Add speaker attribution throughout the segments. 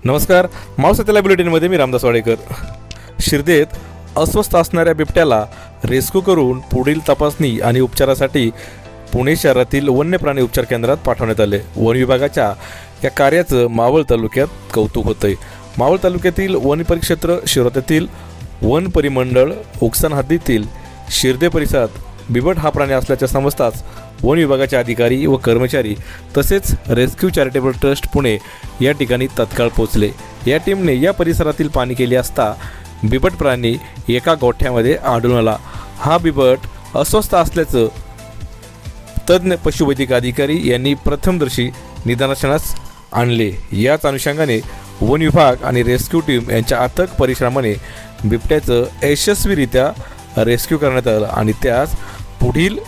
Speaker 1: नमस्कार. मावळ सत्याला बुलेटिनमध्ये मी रामदास वाडेकर. शिर्देत अस्वस्थ असणाऱ्या बिबट्याला रेस्क्यू करून पुढील तपासणी आणि उपचारासाठी पुणे शहरातील वन्य प्राणी उपचार केंद्रात पाठवण्यात आले. वन विभागाच्या या कार्याचं मावळ तालुक्यात कौतुक होतंय. मावळ तालुक्यातील वन परिक्षेत्र शिरोत्यातील वन परिमंडळ उकसान हद्दीतील शिर्दे परिसरात बिबट हा प्राणी असल्याचे समजताच वन विभागाचे अधिकारी व कर्मचारी तसेच रेस्क्यू चॅरिटेबल ट्रस्ट पुणे या ठिकाणी तत्काळ पोहोचले. या टीमने या परिसरातील पाहणी केली असता बिबट प्राणी एका गोठ्यामध्ये आढळून आला. हा बिबट अस्वस्थ असल्याचं तज्ज्ञ पशुवैद्यक अधिकारी यांनी प्रथमदर्शी निदर्शनास आणले. याच अनुषंगाने वन विभाग आणि रेस्क्यू टीम यांच्या अथक परिश्रमाने बिबट्याचं यशस्वीरित्या रेस्क्यू करण्यात आलं आणि त्यास पुढील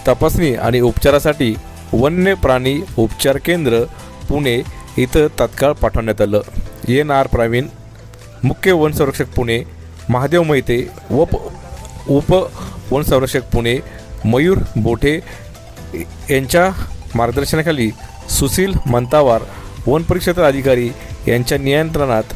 Speaker 1: तपासणी आणि उपचारासाठी वन्य प्राणी उपचार केंद्र पुणे इथं तत्काळ पाठवण्यात आलं. एन.आर. प्रवीण, मुख्य वन संरक्षक पुणे, महादेव मैते, उप वन संरक्षक पुणे, मयूर बोठे यांच्या मार्गदर्शनाखाली सुशील मंतावार, वन परिक्षेत्र अधिकारी यांच्या नियंत्रणात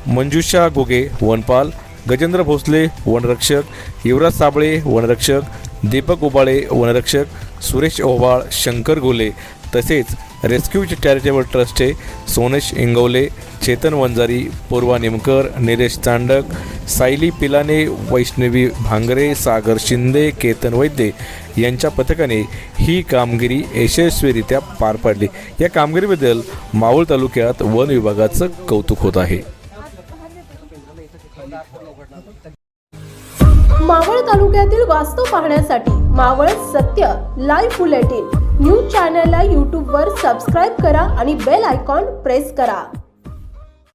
Speaker 1: मंजुषा गोगे वनपाल, गजेंद्र भोसले वनरक्षक, युवराज साबळे वनरक्षक, दीपक उबाळे वनरक्षक, सुरेश ओवाळ, शंकर गोले तसेच रेस्क्यू चॅरिटेबल ट्रस्टचे सोनेश इंगवले, चेतन वंजारी, पूर्वा निमकर, निलेश चांडक, सायली पिलाने, वैष्णवी भांगरे, सागर शिंदे, केतन वैद्य यांच्या पथकाने ही कामगिरी यशस्वीरित्या पार पाडली. या कामगिरीबद्दल मावळ तालुक्यात वन विभागाचं कौतुक होत आहे.
Speaker 2: मावळ तालुक्यातील वास्तव पाहण्यासाठी मावळ सत्य लाईव्ह बुलेटिन न्यूज चॅनलला यूट्यूबवर सबस्क्राईब करा आणि बेल आयकॉन प्रेस करा.